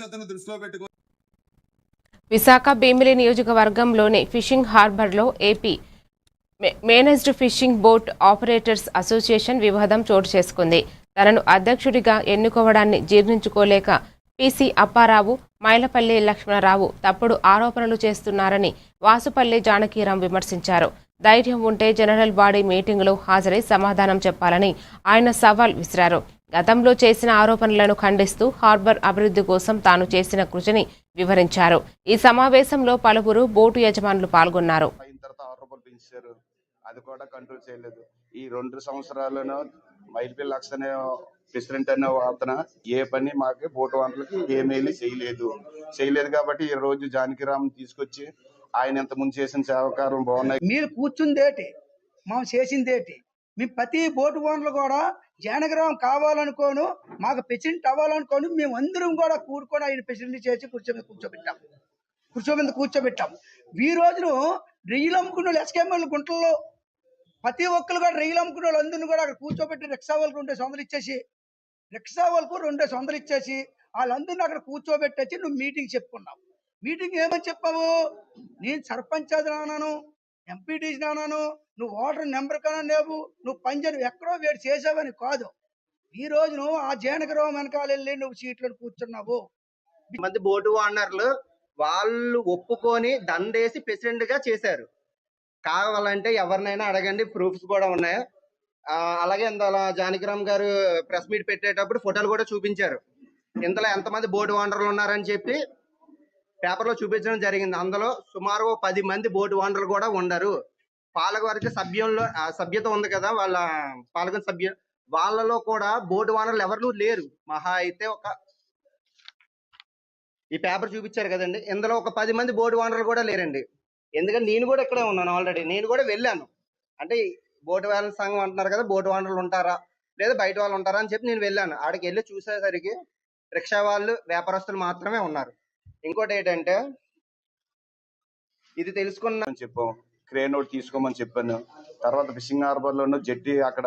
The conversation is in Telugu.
దృష్టిలో పెట్టుకో. విశాఖ భీమిలి నియోజకవర్గంలోని ఫిషింగ్ హార్బర్లో AP managed fishing boat operators association వివాదం చోటు చేసుకుంది. తనను అధ్యక్షుడిగా ఎన్నుకోవడాన్ని జీర్ణించుకోలేక పీసీ అప్పారావు, మైలపల్లి లక్ష్మణరావు తప్పుడు ఆరోపణలు చేస్తున్నారని వాసుపల్లి జానకీరాం విమర్శించారు. ధైర్యం ఉంటే జనరల్ బాడీ మీటింగులో హాజరై సమాధానం చెప్పాలని ఆయన సవాల్ విసిరారు. గతంలో చేసిన ఆరోపణలను ఖండిస్తూ హార్బర్ అభివృద్ధి కోసం తాను చేసిన కృషిని వివరించారు. ఈ సమావేశంలో పలువురు బోటు యజమానులు పాల్గొన్నారు. అది కూడా కంట్రోల్ చేయలేదు. ఈ 2 సంవత్సరాలను మైల్పల్లి లక్ష్మణ ప్రెసిడెంట్ అనే అతను ఏ పని మాకు బోటు వంటలకి ఏమేమి చేయలేదు కాబట్టి ఈ రోజు జానకిరామ్ తీసుకొచ్చి ఆయన ఇంత ముందు చేసిన సేవకారం బాగున్నాయి. మీరు కూర్చుందేటి మనం చేసిందేటి, మేము ప్రతి బోటు ఓనర్లు కూడా జానకిరామ్ కావాలనుకోను, మాకు ప్రెసిడెంట్ అవ్వాలనుకోను, మేము అందరం కూడా కూడుకొని ఆయన ప్రెసిడెంట్ చేసి కూర్చోబెట్టాం. ఈ రోజును రెయ్యలు అమ్ముకున్న వాళ్ళు ఎస్కేఎంఎల్ గుంటల్లో ప్రతి ఒక్కరు కూడా రెయ్యలు అమ్ముకున్న వాళ్ళు అందరినీ కూడా అక్కడ కూర్చోబెట్టి రిక్షా వాళ్ళకు 200 ఇచ్చేసి వాళ్ళందరినీ అక్కడ కూర్చోబెట్టేసి నువ్వు మీటింగ్ చెప్పుకున్నావు. మీటింగ్ ఏమని చెప్పావు? నేను సర్పంచ్ అది నానాను, ఎంపీటీసీ నానాను, నువ్వు ఓటర్ నెంబర్ కన్నా లేవు, నువ్వు పంచాయతీ ఎక్కడో వేడి చేసావని కాదు. ఈ రోజు నువ్వు ఆ జానకిరామ్ వెనకాల వెళ్ళి నువ్వు సీట్లో కూర్చున్నావు. మంది బోటు ఓనర్లు వాళ్ళు ఒప్పుకొని దండేసి ప్రెసిడెంట్ గా చేశారు. కావాలంటే ఎవరినైనా అడగండి, ప్రూఫ్స్ కూడా ఉన్నాయి. అలాగే ఇందులో జానకిరామ్ గారు ప్రెస్ మీట్ పెట్టేటప్పుడు ఫోటోలు కూడా చూపించారు. ఇందులో ఎంతమంది బోటు ఓనర్లు ఉన్నారని చెప్పి పేపర్లో చూపించడం జరిగింది. అందులో సుమారు 10 మంది బోటు ఓనర్లు కూడా ఉండరు. పాలకవర్గ సభ్యత ఉంది కదా, వాళ్ళ పాలక సభ్య వాళ్ళలో కూడా బోటు ఓనర్లు ఎవరు లేరు. మహా అయితే ఈ పేపర్ చూపించారు కదండి, ఇందులో ఒక 10 మంది బోటు ఓనర్లు కూడా లేరండి. ఎందుకంటే నేను కూడా ఇక్కడే ఉన్నాను, ఆల్రెడీ నేను కూడా వెళ్ళాను. అంటే బోటు వాళ్ళ సంఘం అంటున్నారు కదా, బోటు ఓనర్లు ఉంటారా లేదా బయట వాళ్ళు ఉంటారా అని చెప్పి నేను వెళ్ళాను. ఆడికి వెళ్ళి చూసేసరికి రిక్షా వాళ్ళు, వ్యాపారస్తులు మాత్రమే ఉన్నారు. ఇంకోటి ఏంటంటే ఇది తెలుసుకున్నా చెప్పాం, క్రేన్ ఒకటి తీసుకోమని చెప్పాను. తర్వాత ఫిషింగ్ హార్బర్ లోను జెట్టి అక్కడ